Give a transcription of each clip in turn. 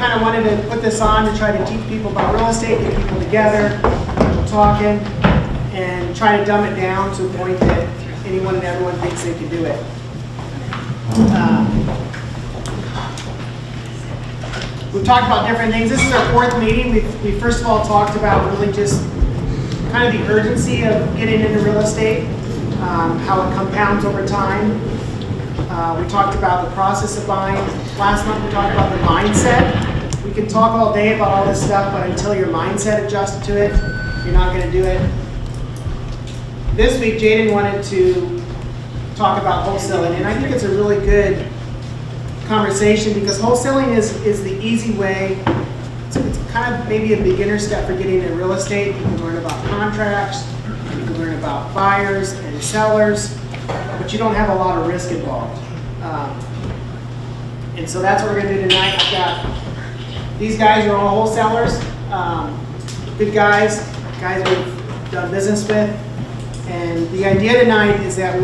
kind of wanted to put this on to try to teach people about real estate, get people together, people talking, and try to dumb it down to the point that anyone and everyone thinks they can do it. We've talked about different things. This is our 4th meeting. We first of all talked about really just kind of the urgency of getting into real estate, how it compounds over time. We talked about the process of buying. Last month we talked about the mindset. We can talk all day about all this stuff, but until your mindset adjusts to it, you're not going to do it. This week, Jaden wanted to talk about wholesaling, and I think it's a really good conversation because wholesaling is the easy way. It's kind of maybe a beginner step for getting into real estate. You can learn about contracts, you can learn about buyers and sellers, but you don't have a lot of risk involved. And so that's what we're going to do tonight. I've got these guys are all wholesalers, good guys we've done business with. And the idea tonight is that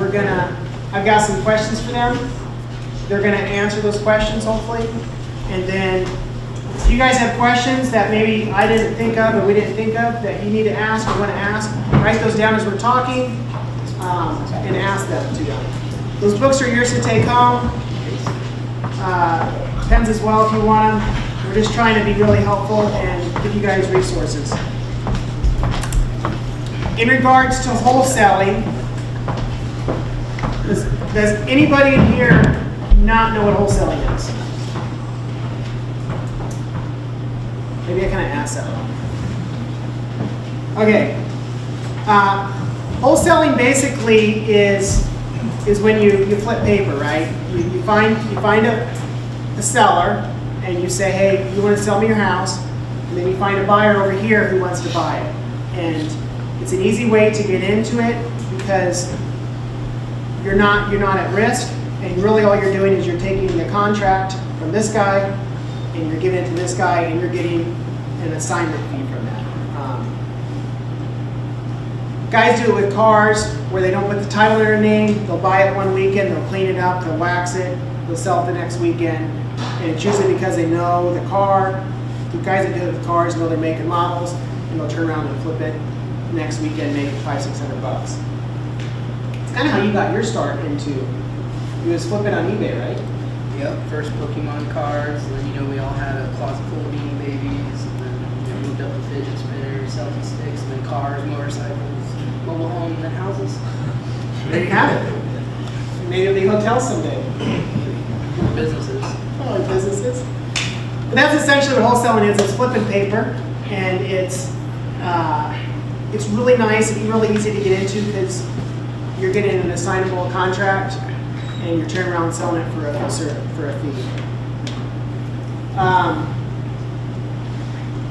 I've got some questions for them. They're going to answer those questions, hopefully. And then if you guys have questions that maybe I didn't think of or we didn't think of that you need to ask or want to ask, write those down as we're talking and ask them to them. Those books are yours to take home. Pens as well if you want them. We're just trying to be really helpful and give you guys resources. In regards to wholesaling, does anybody in here not know what wholesaling is? Maybe I kind of asked that wrong. Okay. Wholesaling basically is when you flip paper, right? You find a seller and you say, hey, you want to sell me your house? And then you find a buyer over here who wants to buy it. And it's an easy way to get into it because you're not at risk, and really all you're doing is you're taking the contract from this guy and you're giving it to this guy and you're getting an assignment fee from that. Guys do it with cars where they don't put the title in their name. They'll buy it one weekend, they'll clean it up, they'll wax it, they'll sell it the next weekend, and it's usually because they know the car. The guys that do it with cars know their make and models, and they'll turn around and flip it next weekend, make $500-600. It's kind of how you got your start into. You was flipping on eBay, right? Yep. First Pokemon cards, and then we all had a closet full of Beanie Babies, and then we moved up to fidget spinners, selfie sticks, and then cars, motorcycles, mobile homes, and then houses. There you have it. Maybe it'll be hotels someday. More businesses. Oh, businesses. But that's essentially what wholesaling is. It's flipping paper, and it's really nice and really easy to get into because you're getting an assignable contract and you're turning around and selling it for a fee.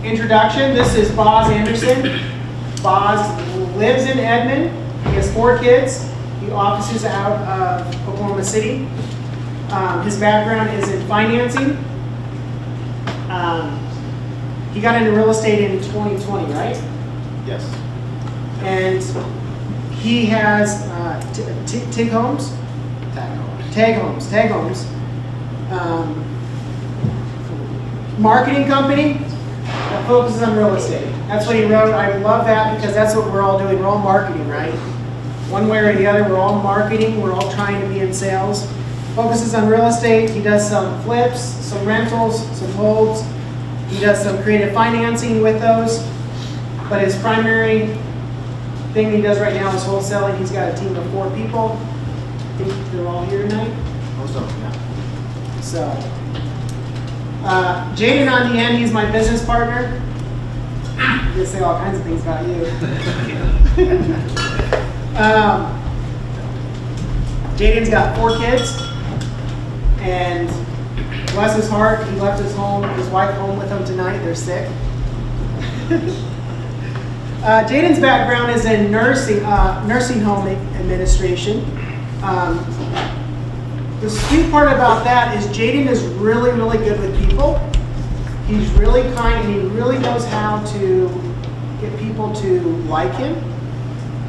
Introduction, this is Boz Anderson. Boz lives in Edmond. He has 4 kids. He offices out of Oklahoma City. His background is in financing. He got into real estate in 2020, right? Yes. And he has TIG Homes? Tag Homes. Marketing company that focuses on real estate. That's what he wrote. I love that because that's what we're all doing. We're all marketing, right? One way or the other, we're all marketing. We're all trying to be in sales. Focuses on real estate. He does some flips, some rentals, some holds. He does some creative financing with those. But his primary thing he does right now is wholesaling. He's got a team of 4 people. I think they're all here tonight. Most of them, yeah. So, Jaden on the end, he's my business partner. I'm going to say all kinds of things about you. Jaden's got 4 kids, and bless his heart, he left his wife home with him tonight. They're sick. Jaden's background is in nursing home administration. The sweet part about that is Jaden is really, really good with people. He's really kind and he really knows how to get people to like him,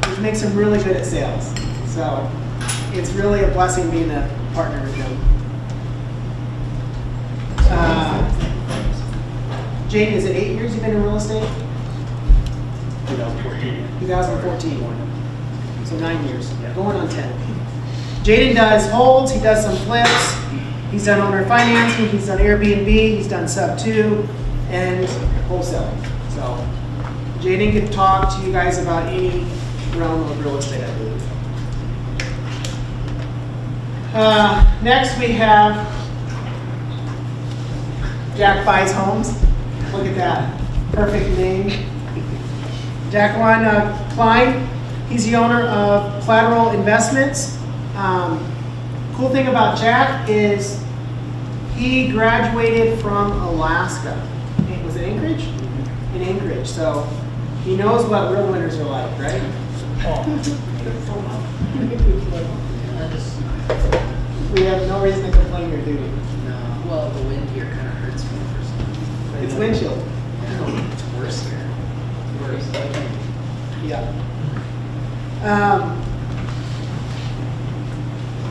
which makes him really good at sales. So it's really a blessing being a partner with him. Jaden, is it 8 years you've been in real estate? 2014. 2014. So 9 years, going on 10. Jaden does holds, he does some flips, he's done owner financing, he's done Airbnb, he's done sub 2, and wholesaling. So Jaden can talk to you guys about any realm of real estate, I believe. Next we have Jack Buys Homes. Look at that, perfect name. Jacqueline Klein, he's the owner of Collateral Investments. Cool thing about Jack is he graduated from Alaska. Was it Anchorage? In Anchorage, so he knows what real winters are like, right? We have no reason to complain here, do we? No, well, the wind here kind of hurts me for some reason. It's windshield. Yeah, it's worse here. Worse. Yeah.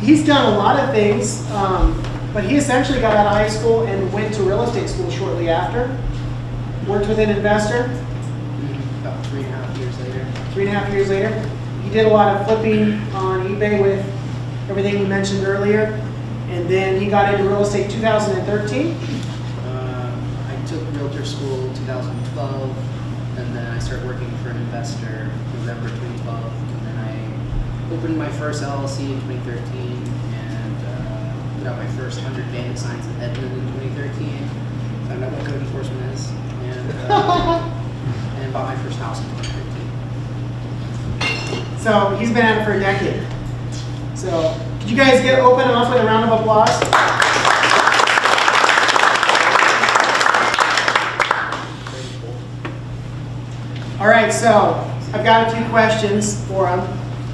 He's done a lot of things, but he essentially got out of high school and went to real estate school shortly after. Worked with an investor. About 3.5 years later. 3.5 years later. He did a lot of flipping on eBay with everything we mentioned earlier. And then he got into real estate 2013. I took realtor school 2012, and then I started working for an investor November 2012, and then I opened my first LLC in 2013, and put out my first 100 bandit signs in Edmond in 2013. Found out what code enforcement is, and bought my first house in 2013. So he's been at it for a decade. So could you guys get open and off with a round of applause? All right, so I've got a few questions for him.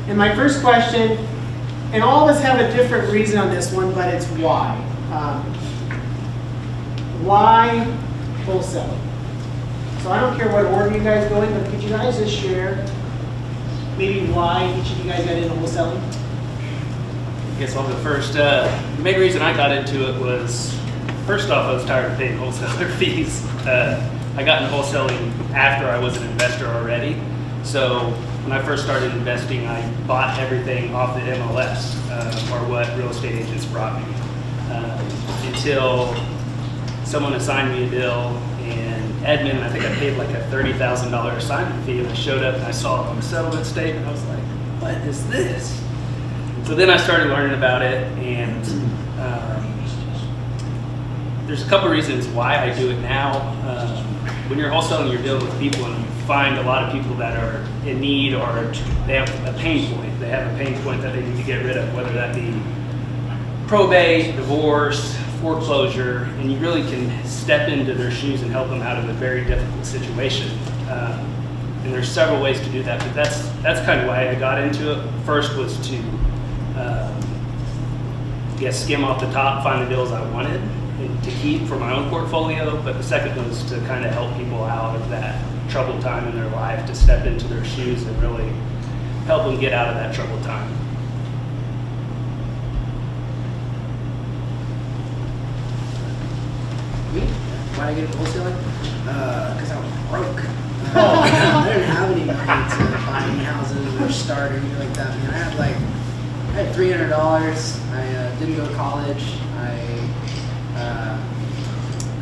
And my first question, and all of us have a different reason on this one, but it's why. Why wholesale? So I don't care what order you guys go in, but could you guys just share maybe why each of you guys got into wholesaling? I guess I'll go first. The main reason I got into it was, first off, I was tired of paying wholesaler fees. I got into wholesaling after I was an investor already. So when I first started investing, I bought everything off the MLS, or what real estate agents brought me, until someone assigned me a deal in Edmond. I think I paid like a $30,000 assignment fee, and I showed up and I saw it on the settlement statement. I was like, what is this? So then I started learning about it, and there's a couple reasons why I do it now. When you're wholesaling, you're dealing with people, and you find a lot of people that are in need, or they have a pain point. They have a pain point that they need to get rid of, whether that be probate, divorce, foreclosure, and you really can step into their shoes and help them out of a very difficult situation. And there's several ways to do that, but that's kind of why I got into it. First was to skim off the top, find the deals I wanted and to keep for my own portfolio, but the second was to kind of help people out of that troubled time in their life, to step into their shoes and really help them get out of that troubled time. Me? Why did I get into wholesaling? Because I was broke. I didn't have any money to buy any houses or start or anything like that. Man, I had $300. I didn't go to college.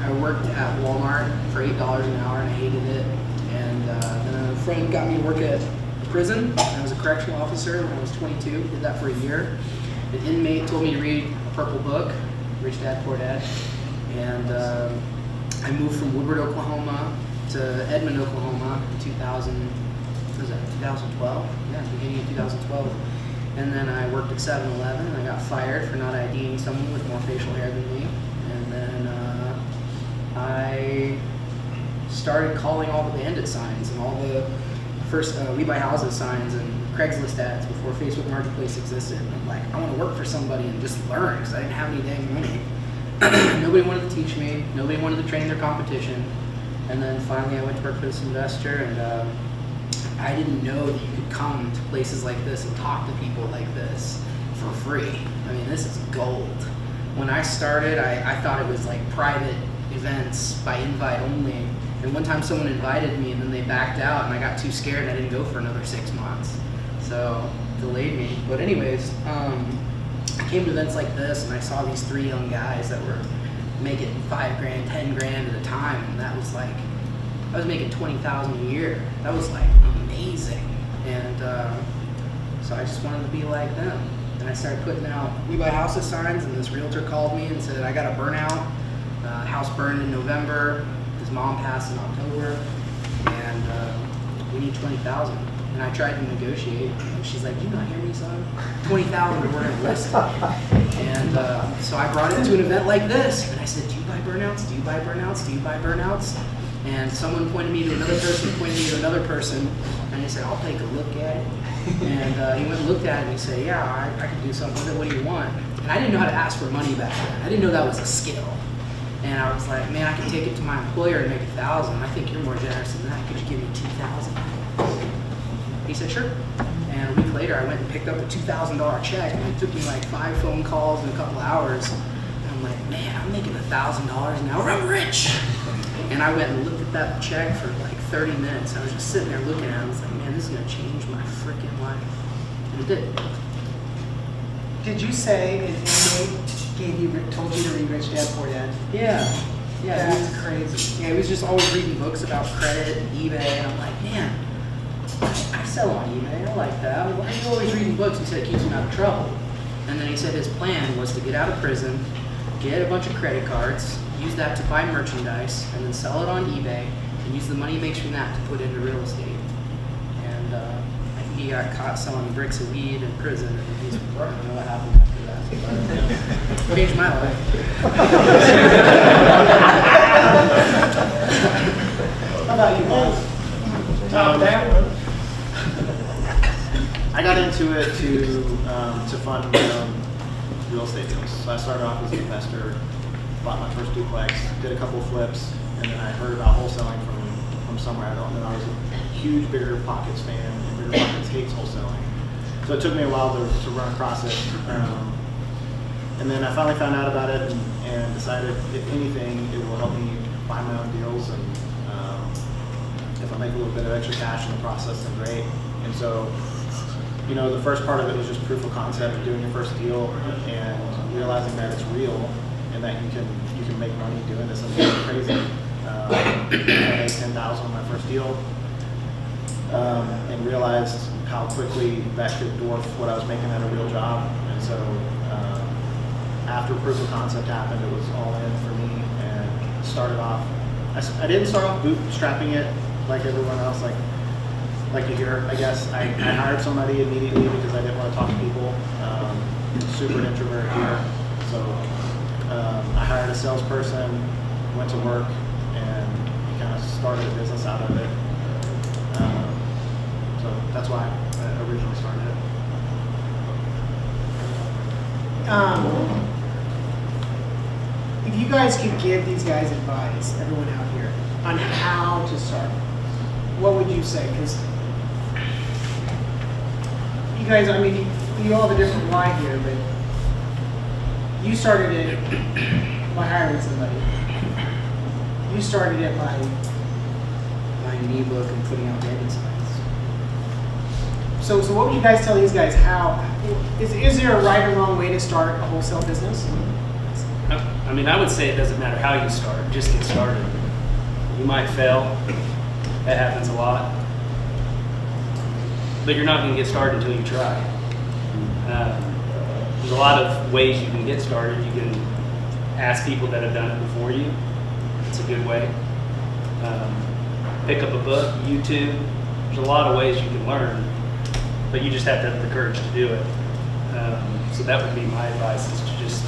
I worked at Walmart for $8 an hour and I hated it. And then a friend got me to work at a prison. I was a correctional officer when I was 22. Did that for a year. An inmate told me to read a purple book, Rich Dad Poor Dad. And I moved from Woodward, Oklahoma to Edmond, Oklahoma in 2012? Yeah, beginning of 2012. And then I worked at 7-Eleven and I got fired for not IDing someone with more facial hair than me. And then I started calling all the bandit signs and all the first We Buy Houses signs and Craigslist ads before Facebook Marketplace existed. And I'm like, I want to work for somebody and just learn because I didn't have any dang money. Nobody wanted to teach me. Nobody wanted to train their competition. And then finally I went to work for this investor, and I didn't know that you could come to places like this and talk to people like this for free. I mean, this is gold. When I started, I thought it was like private events by invite only. And one time someone invited me and then they backed out and I got too scared and I didn't go for another 6 months. So delayed me. But anyways, I came to events like this and I saw these 3 young guys that were making $5 grand, 10 grand at a time, and that was like, I was making 20,000 a year. That was like amazing. And so I just wanted to be like them. And I started putting out We Buy Houses signs, and this realtor called me and said, I got a burnout. House burned in November. His mom passed in October, and we need 20,000. And I tried to negotiate, and she's like, "You not hear me, son? 20,000, and we're gonna list it." And so I brought it to an event like this, and I said, "Do you buy burnouts? Do you buy burnouts? Do you buy burnouts?" And someone pointed me to another person, pointed me to another person, and he said, "I'll take a look at it." And he went and looked at it, and he said, "Yeah, I can do something with it. What do you want?" And I didn't know how to ask for money back then. I didn't know that was a skill. And I was like, "Man, I can take it to my employer and make 1,000. I think you're more generous than that. Could you give me 2,000?" He said, "Sure." And a week later, I went and picked up a $2,000 check, and it took me like 5 phone calls in a couple hours. And I'm like, "Man, I'm making $1,000 an hour. I'm rich." And I went and looked at that check for like 30 minutes. I was just sitting there looking at it. I was like, "Man, this is gonna change my freaking life." And it did. Did you say an inmate told you to read Rich Dad Poor Dad? Yeah. Yeah. That's crazy. Yeah, he was just always reading books about credit and eBay, and I'm like, "Man, I sell on eBay. I like that. Why are you always reading books?" He said it keeps him out of trouble. And then he said his plan was to get out of prison, get a bunch of credit cards, use that to buy merchandise, and then sell it on eBay, and use the money he makes from that to put into real estate. And I think he got caught selling bricks of weed in prison, and he's, I don't know what happened after that. But, changed my life. How about you, boss? Top down. I got into it to fund my own real estate deals. So I started off as an investor, bought my first duplex, did a couple of flips, and then I heard about wholesaling from somewhere. I don't know. I was a huge Bigger Pockets fan, and Bigger Pockets hates wholesaling. So it took me a while to run across it. And then I finally found out about it and decided, if anything, it will help me buy my own deals. And if I make a little bit of extra cash in the process, then great. And so, you know, the first part of it was just proof of concept of doing your first deal and realizing that it's real and that you can make money doing this. And it's crazy. I made $10,000 on my first deal, and realized how quickly that could dwarf what I was making at a real job. And so after proof of concept happened, it was all in for me, and started off. I didn't start off bootstrapping it like everyone else, like you hear. I guess I hired somebody immediately because I didn't want to talk to people. Super introvert here, so I hired a salesperson, went to work, and kind of started a business out of it. So that's why I originally started it. If you guys could give these guys advice, everyone out here, on how to start, what would you say? Because you guys, I mean, you all have a different why here, but you started it by hiring somebody. You started it by Buying an ebook and putting out dating signs. So what would you guys tell these guys? How is there a right or wrong way to start a wholesale business? I mean, I would say it doesn't matter how you start, just get started. You might fail, that happens a lot, but you're not going to get started until you try. There's a lot of ways you can get started. You can ask people that have done it before you. It's a good way. Pick up a book, YouTube. There's a lot of ways you can learn, but you just have to have the courage to do it. So that would be my advice, is to just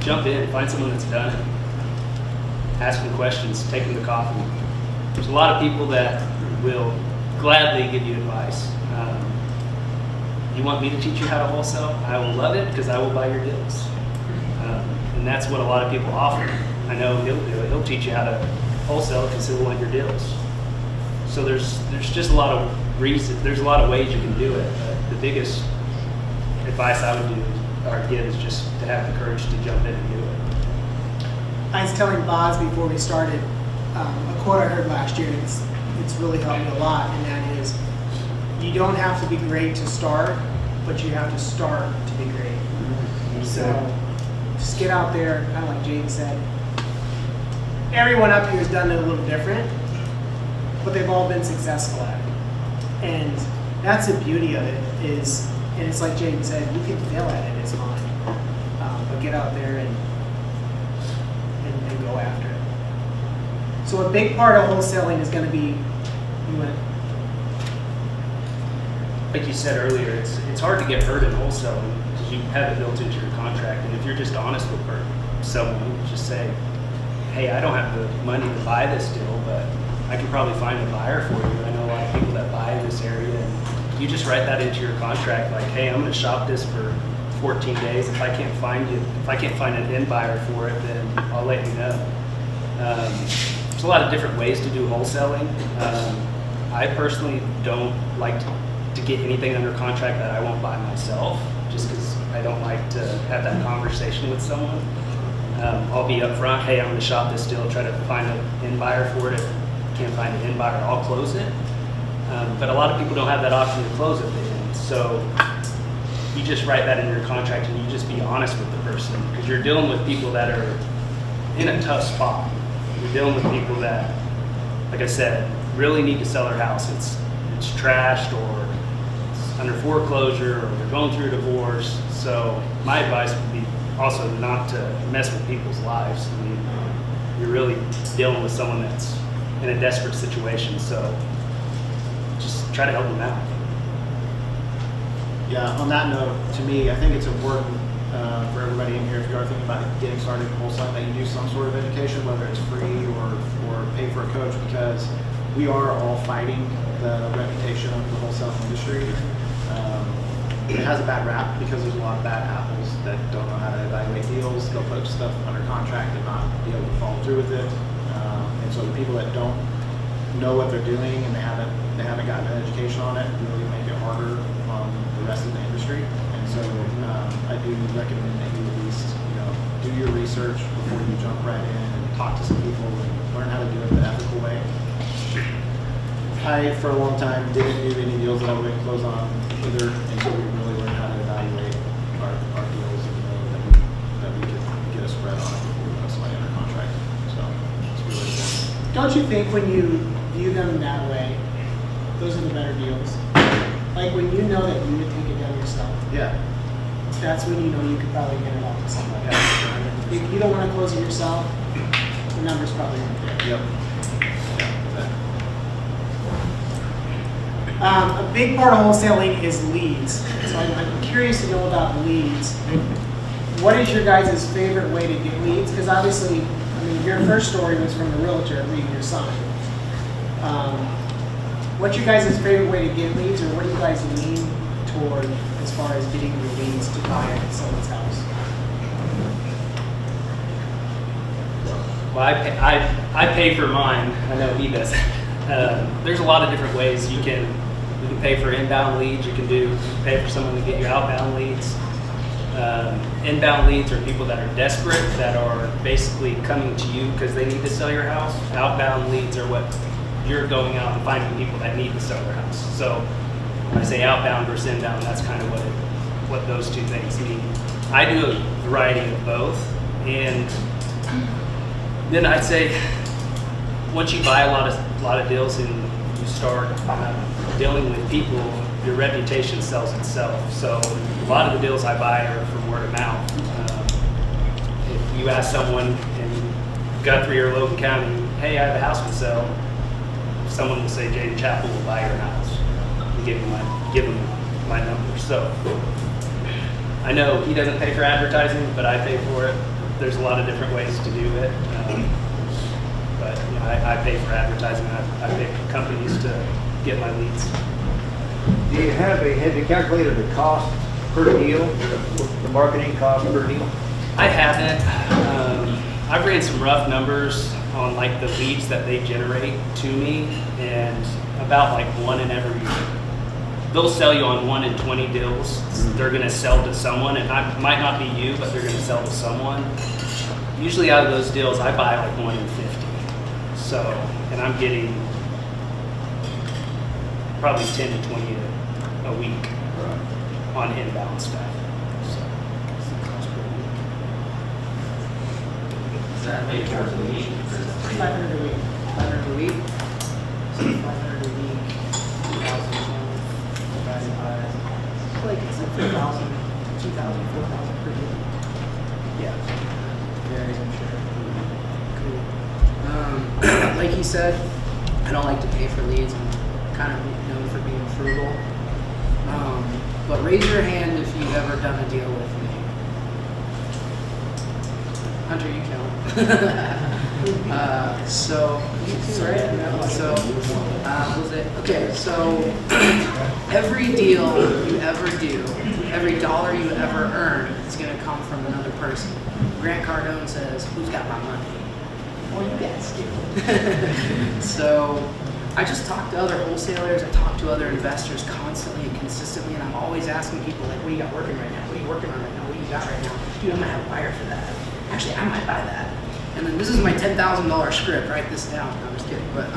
jump in, find someone that's done it, ask them questions, take them to coffee. There's a lot of people that will gladly give you advice. You want me to teach you how to wholesale? I will love it, because I will buy your deals. And that's what a lot of people offer. I know he'll do it. He'll teach you how to wholesale because he'll want your deals. So there's just a lot of reasons. There's a lot of ways you can do it. But the biggest advice I would do or give is just to have the courage to jump in and do it. I was telling Boz before we started a quote I heard last year, and it's really helped me a lot, and that is, you don't have to be great to start, but you have to start to be great. So just get out there, kind of like Jade said. Everyone up here has done it a little different, but they've all been successful at it. And that's the beauty of it is, and it's like Jade said, you can fail at it, it's fine. But get out there and go after it. So a big part of wholesaling is going to be, Like you said earlier, it's hard to get hurt in wholesaling because you have it built into your contract. And if you're just honest with someone, just say, hey, I don't have the money to buy this deal, but I can probably find a buyer for you. I know a lot of people that buy in this area. And you just write that into your contract, like, hey, I'm going to shop this for 14 days. If I can't find an end buyer for it, then I'll let you know. There's a lot of different ways to do wholesaling. I personally don't like to get anything under contract that I won't buy myself, just because I don't like to have that conversation with someone. I'll be upfront, hey, I'm going to shop this deal, try to find an end buyer for it. If I can't find an end buyer, I'll close it. But a lot of people don't have that option to close at the end. So you just write that in your contract and you just be honest with the person, because you're dealing with people that are in a tough spot. You're dealing with people that, like I said, really need to sell their house. It's trashed, or it's under foreclosure, or they're going through a divorce. So my advice would be also not to mess with people's lives. I mean, you're really dealing with someone that's in a desperate situation. So just try to help them out. Yeah, on that note, to me, I think it's important for everybody in here, if you are thinking about getting started in wholesaling, that you do some sort of education, whether it's free or pay for a coach, because we are all fighting the reputation of the wholesale industry. It has a bad rap because there's a lot of bad apples that don't know how to evaluate deals. They'll put stuff under contract and not be able to follow through with it. And so the people that don't know what they're doing and they haven't gotten an education on it really make it harder on the rest of the industry. And so I do recommend that you at least do your research before you jump right in and talk to some people and learn how to do it the ethical way. I, for a long time, didn't do any deals that I would close on either, and so we really learned how to evaluate our deals and know that we could get a spread on it before we put somebody under contract. So it's really important. don't you think when you view them that way, those are the better deals? Like when you know that you would take it down yourself. Yeah. That's when you know you could probably get it off to somebody else. If you don't want to close it yourself, the number's probably not there. Yep. A big part of wholesaling is leads. So I'm curious to know about leads. What is your guys' favorite way to get leads? Because obviously, I mean, your first story was from a realtor reading your sign. What's your guys' favorite way to get leads, or what do you guys lean toward as far as getting your leads to buy at someone's house? Well, I pay for mine. I know he does. There's a lot of different ways you can pay for inbound leads. You can pay for someone to get you outbound leads. Inbound leads are people that are desperate, that are basically coming to you because they need to sell your house. Outbound leads are what you're going out and finding people that need to sell their house. So when I say outbound versus inbound, that's kind of what those two things mean. I do a variety of both, and then I'd say once you buy a lot of deals and you start dealing with people, your reputation sells itself. So a lot of the deals I buy are from word of mouth. If you ask someone in Guthrie or Logan County, hey, I have a house to sell, someone will say Jaden Chapel will buy your house. And give him my number. So I know he doesn't pay for advertising, but I pay for it. There's a lot of different ways to do it. But I pay for advertising. I pay for companies to get my leads. Do you have you calculated the cost per deal, the marketing cost per deal? I haven't. I've ran some rough numbers on like the leads that they generate to me, and about like one in every. They'll sell you on 1 in 20 deals. They're going to sell to someone, and it might not be you, but they're going to sell to someone. usually out of those deals, I buy like 1 in 50. So, and I'm getting probably 10 to 20 a week on inbound stuff. So, Is that maybe $500 a week. 500 a week? So 500 a week, 2,000 divided by, it's like 4,000, 2,000, 4,000 per deal. Yeah. Very sure. Cool. Like he said, I don't like to pay for leads. I'm kind of known for being frugal. But raise your hand if you've ever done a deal with me. Hunter, you count. So, you too, right? So, was it? Okay, so every deal you ever do, every dollar you ever earn is going to come from another person. Grant Cardone says, "Who's got my money?" Well, you guys do. So, I just talk to other wholesalers. I talk to other investors constantly and consistently, and I'm always asking people like, "What do you got working right now? What are you working on right now? What do you got right now? Dude, I might have a buyer for that. Actually, I might buy that." And then this is my $10,000 script. Write this down. No, I'm just kidding. But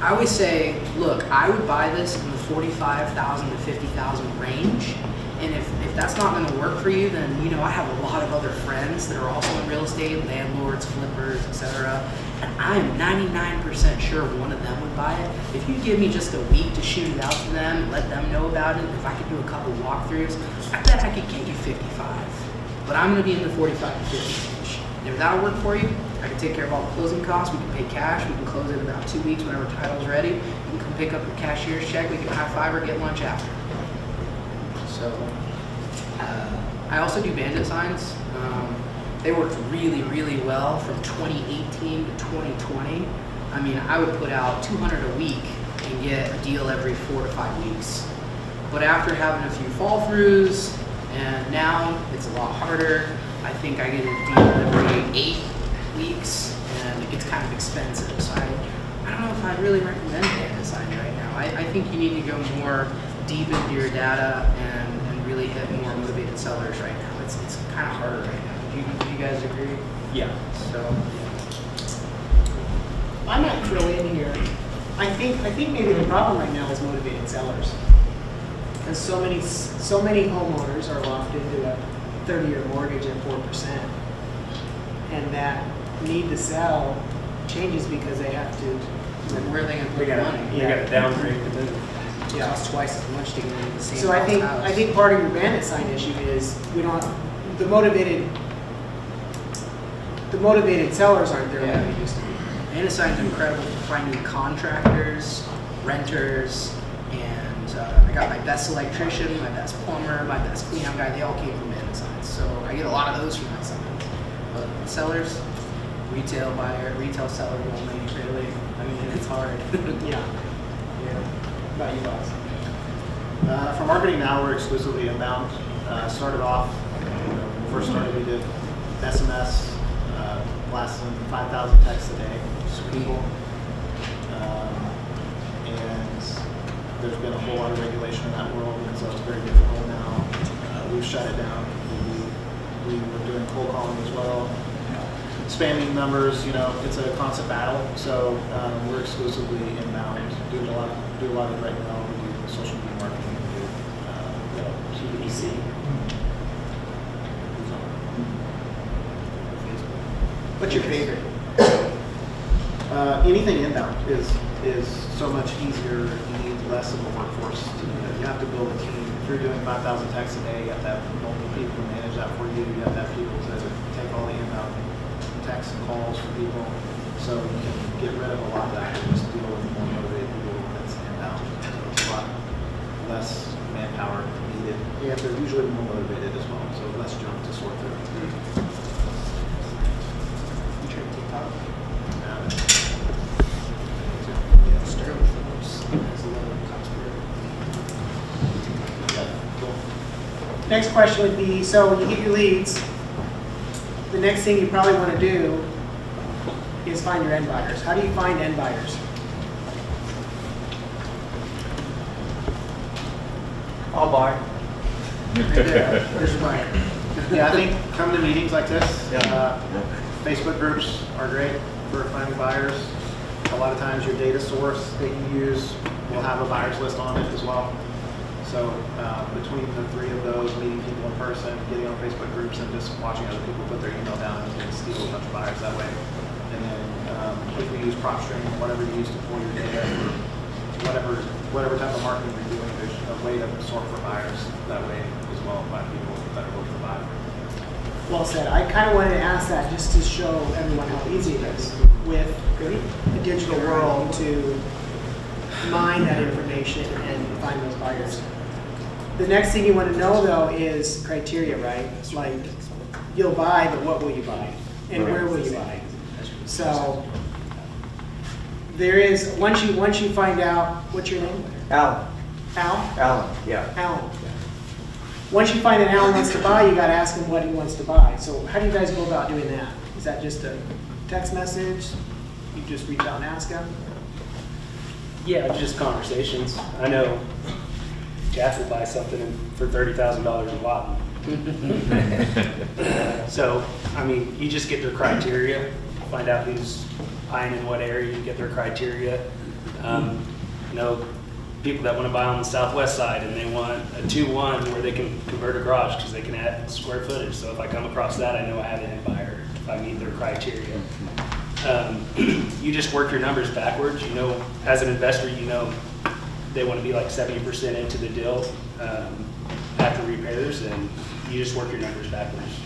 I always say, look, I would buy this in the $45,000 to $50,000 range. And if that's not going to work for you, then I have a lot of other friends that are also in real estate, landlords, flippers, etc. And I am 99% sure one of them would buy it. If you give me just a week to shoot it out to them, let them know about it, if I could do a couple walkthroughs, I bet I could get you 55. But I'm going to be in the 45 to 50 range. And if that'll work for you, I can take care of all the closing costs. We can pay cash. We can close it in about 2 weeks whenever title's ready. You can come pick up your cashier's check. We can high five or get lunch after. So, I also do bandit signs. They worked really, really well from 2018 to 2020. I mean, I would put out 200 a week and get a deal every 4 to 5 weeks. But after having a few fall throughs, and now it's a lot harder, I think I get a deal every 8 weeks, and it gets kind of expensive. So I don't know if I'd really recommend bandit signs right now. I think you need to go more deep into your data and really hit more motivated sellers right now. It's kind of harder right now. Do you guys agree? Yeah. So, I might throw in here, I think maybe the problem right now is motivated sellers. Because so many homeowners are locked into a 30-year mortgage at 4%. And that need to sell changes because they have to. where are they going to put money? We got to downgrade the move. It costs twice as much to get into the same So I think part of your bandit sign issue is the motivated sellers aren't there like they used to be. Bandit signs are incredible for finding contractors, renters, and I got my best electrician, my best plumber, my best cleanup guy. They all came from bandit signs. So I get a lot of those from my signs. But sellers, retail buyer, retail seller only, really. I mean, it's hard. Yeah. About you guys. For marketing now, we're exclusively inbound. Started off, when we first started, we did SMS, blasting 5,000 texts a day to people. And there's been a whole lot of regulation in that world, and so it's very difficult now. We've shut it down. We were doing cold calling as well. Spamming numbers, it's a constant battle. So we're exclusively inbound. Do a lot of it right now. We do social media marketing. We do PPC. What's your favorite? Anything inbound is so much easier. You need less of a workforce. You have to build a team. If you're doing 5,000 texts a day, you have to have multiple people to manage that for you. You have to have people to take all the inbound texts and calls from people. So you can get rid of a lot of that and just deal with more motivated people that's inbound. So it's a lot less manpower needed. They're usually more motivated as well, so less junk to sort through. You try TikTok? Um, Sterling Phillips has a lot of yeah, cool. Next question would be, so you get your leads. The next thing you probably want to do is find your end buyers. How do you find end buyers? I'll buy. Right there. Where's your buyer? Yeah, I think coming to meetings like this, Yeah. Facebook groups are great for finding buyers. A lot of times your data source that you use will have a buyer's list on it as well. So between the three of those, meeting people in person, getting on Facebook groups, and just watching other people put their email down, you can steal a bunch of buyers that way. And then if we use PropStream, whatever you use to pull your data, or whatever type of marketing you're doing, there's a way to sort for buyers that way as well, by people that are looking to buy. Well said. I kind of wanted to ask that just to show everyone how easy it is with the digital world to mine that information and find those buyers. The next thing you want to know, though, is criteria, right? Like, you'll buy, but what will you buy? And where will you buy? So, there is, once you find out, what's your name? Alan, Al? Alan, yeah. Alan. Once you find that Alan wants to buy, you got to ask him what he wants to buy. So, how do you guys go about doing that? Is that just a text message? You just reach out and ask him? Yeah, just conversations. I know Jeff will buy something for $30,000 a lot. So, I mean, you just get their criteria, find out who's buying in what area, you get their criteria. You know, people that want to buy on the southwest side and they want a 2-1 where they can convert a garage because they can add square footage. So if I come across that, I know I have an end buyer if I meet their criteria. You just work your numbers backwards. You know, as an investor, you know they want to be like 70% into the deal after repairs, and you just work your numbers backwards.